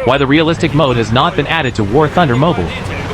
why the realistic mode has not been added to War Thunder Mobile.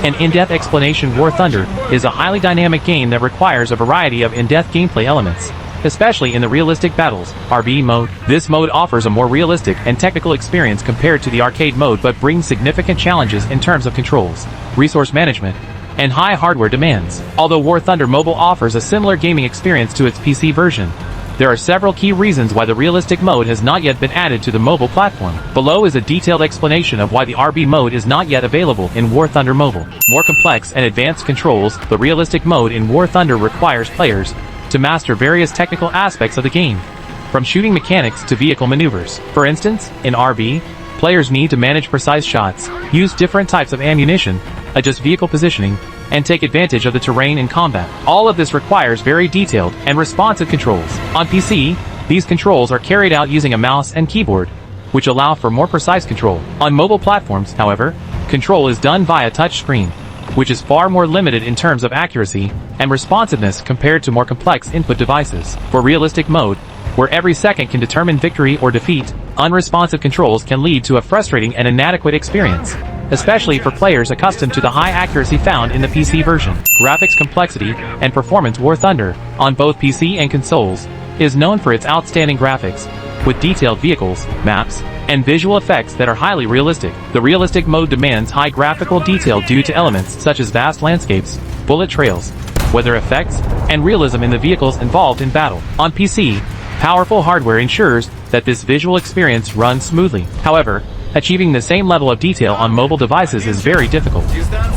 An in-depth explanation. War Thunder is a highly dynamic game that requires a variety of in-depth gameplay elements, especially in the realistic battles, RB mode. This mode offers a more realistic and technical experience compared to the arcade mode but brings significant challenges in terms of controls, resource management, and high hardware demands. Although War Thunder Mobile offers a similar gaming experience to its PC version, there are several key reasons why the realistic mode has not yet been added to the mobile platform. Below is a detailed explanation of why the RB mode is not yet available in War Thunder Mobile. More complex and advanced controls. The realistic mode in War Thunder requires players to master various technical aspects of the game, from shooting mechanics to vehicle maneuvers. For instance, in RB, players need to manage precise shots, use different types of ammunition, adjust vehicle positioning, and take advantage of the terrain in combat. All of this requires very detailed and responsive controls. On PC, these controls are carried out using a mouse and keyboard, which allow for more precise control. On mobile platforms, however, control is done via touch screen, which is far more limited in terms of accuracy and responsiveness compared to more complex input devices. For realistic mode, where every second can determine victory or defeat, unresponsive controls can lead to a frustrating and inadequate experience, especially for players accustomed to the high accuracy found in the PC version. Graphics complexity and performance. War Thunder, on both PC and consoles, is known for its outstanding graphics, with detailed vehicles, maps, and visual effects that are highly realistic. The realistic mode demands high graphical detail due to elements such as vast landscapes, bullet trails, weather effects, and realism in the vehicles involved in battle. On PC, powerful hardware ensures that this visual experience runs smoothly. However, achieving the same level of detail on mobile devices is very difficult,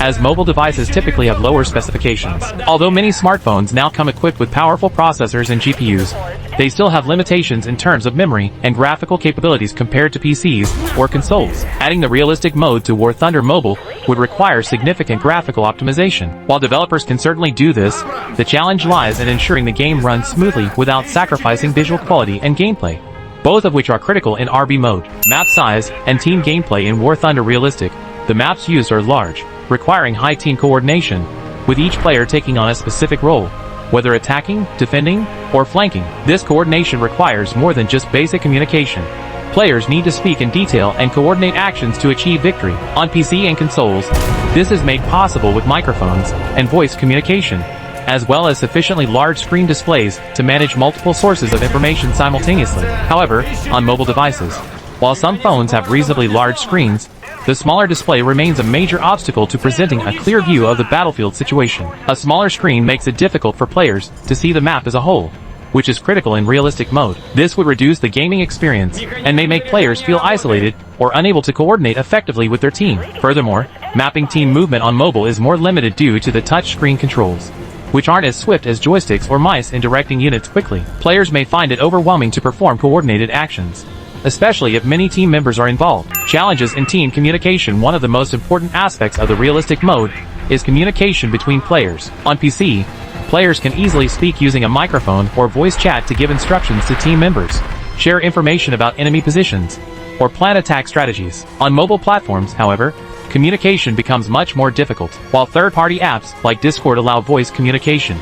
as mobile devices typically have lower specifications. Although many smartphones now come equipped with powerful processors and GPUs, they still have limitations in terms of memory and graphical capabilities compared to PCs or consoles. Adding the realistic mode to War Thunder Mobile would require significant graphical optimization. While developers can certainly do this, the challenge lies in ensuring the game runs smoothly without sacrificing visual quality and gameplay, both of which are critical in RB mode. Map size and team gameplay. In War Thunder Realistic, the maps used are large, requiring high team coordination, with each player taking on a specific role, whether attacking, defending, or flanking. This coordination requires more than just basic communication. Players need to speak in detail and coordinate actions to achieve victory. On PC and consoles, this is made possible with microphones and voice communication, as well as sufficiently large screen displays to manage multiple sources of information simultaneously. However, on mobile devices, while some phones have reasonably large screens, the smaller display remains a major obstacle to presenting a clear view of the battlefield situation. A smaller screen makes it difficult for players to see the map as a whole, which is critical in realistic mode. This would reduce the gaming experience and may make players feel isolated or unable to coordinate effectively with their team. Furthermore, mapping team movement on mobile is more limited due to the touch screen controls, which aren't as swift as joysticks or mice in directing units quickly. Players may find it overwhelming to perform coordinated actions, especially if many team members are involved. Challenges in team communication. One of the most important aspects of the realistic mode is communication between players. On PC, players can easily speak using a microphone or voice chat to give instructions to team members, share information about enemy positions, or plan attack strategies. On mobile platforms, however, communication becomes much more difficult. While third-party apps like Discord allow voice communication,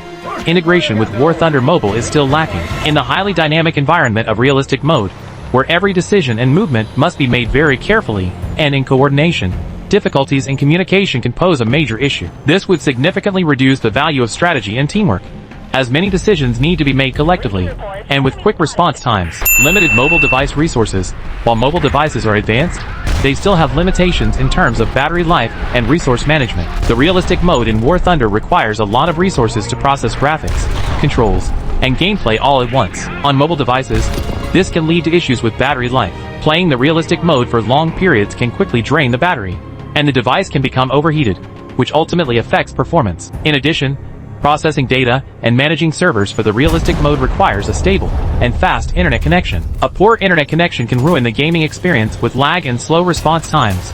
integration with War Thunder Mobile is still lacking. In the highly dynamic environment of realistic mode, where every decision and movement must be made very carefully and in coordination, difficulties in communication can pose a major issue. This would significantly reduce the value of strategy and teamwork, as many decisions need to be made collectively and with quick response times. Limited mobile device resources. While mobile devices are advanced, they still have limitations in terms of battery life and resource management. The realistic mode in War Thunder requires a lot of resources to process graphics, controls, and gameplay all at once. On mobile devices, this can lead to issues with battery life. Playing the realistic mode for long periods can quickly drain the battery, and the device can become overheated, which ultimately affects performance. In addition, processing data and managing servers for the realistic mode requires a stable and fast internet connection. A poor internet connection can ruin the gaming experience with lag and slow response times,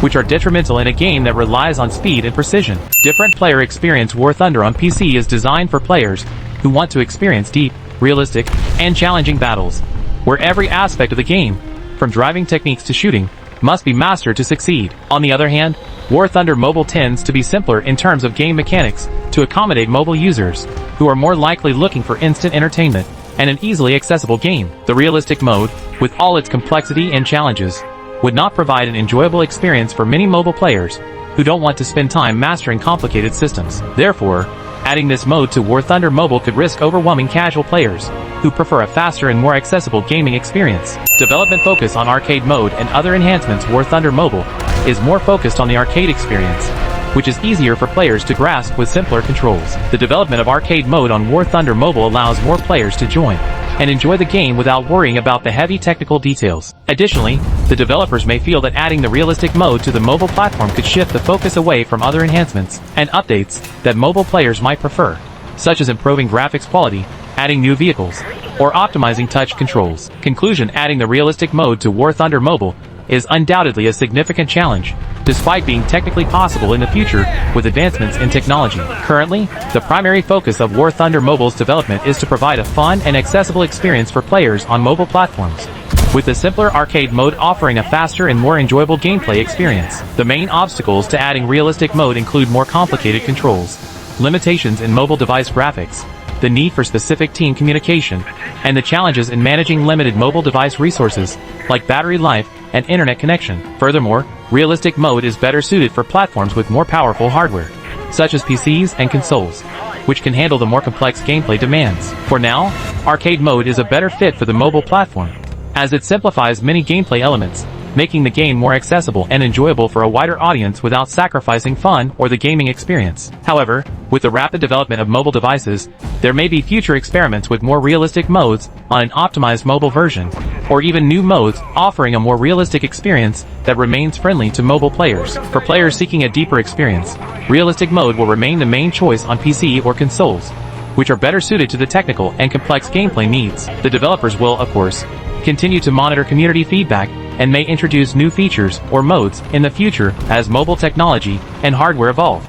which are detrimental in a game that relies on speed and precision. Different player experience. War Thunder on PC is designed for players who want to experience deep, realistic, and challenging battles, where every aspect of the game, from driving techniques to shooting, must be mastered to succeed. On the other hand, War Thunder Mobile tends to be simpler in terms of game mechanics to accommodate mobile users, who are more likely looking for instant entertainment and an easily accessible game. The realistic mode, with all its complexity and challenges, would not provide an enjoyable experience for many mobile players who don't want to spend time mastering complicated systems. Therefore, adding this mode to War Thunder Mobile could risk overwhelming casual players who prefer a faster and more accessible gaming experience. Development focus on arcade mode and other enhancements. War Thunder Mobile is more focused on the arcade experience, which is easier for players to grasp with simpler controls. The development of arcade mode on War Thunder Mobile allows more players to join and enjoy the game without worrying about the heavy technical details. Additionally, the developers may feel that adding the realistic mode to the mobile platform could shift the focus away from other enhancements and updates that mobile players might prefer, such as improving graphics quality, adding new vehicles, or optimizing touch controls. Conclusion: adding the realistic mode to War Thunder Mobile is undoubtedly a significant challenge, despite being technically possible in the future with advancements in technology. Currently, the primary focus of War Thunder Mobile's development is to provide a fun and accessible experience for players on mobile platforms, with the simpler arcade mode offering a faster and more enjoyable gameplay experience. The main obstacles to adding realistic mode include more complicated controls, limitations in mobile device graphics, the need for specific team communication, and the challenges in managing limited mobile device resources, like battery life and internet connection. Furthermore, realistic mode is better suited for platforms with more powerful hardware, such as PCs and consoles, which can handle the more complex gameplay demands. For now, arcade mode is a better fit for the mobile platform, as it simplifies many gameplay elements, making the game more accessible and enjoyable for a wider audience without sacrificing fun or the gaming experience. However, with the rapid development of mobile devices, there may be future experiments with more realistic modes on an optimized mobile version, or even new modes offering a more realistic experience that remains friendly to mobile players. For players seeking a deeper experience, realistic mode will remain the main choice on PC or consoles, which are better suited to the technical and complex gameplay needs. The developers will, of course, continue to monitor community feedback and may introduce new features or modes in the future as mobile technology and hardware evolve.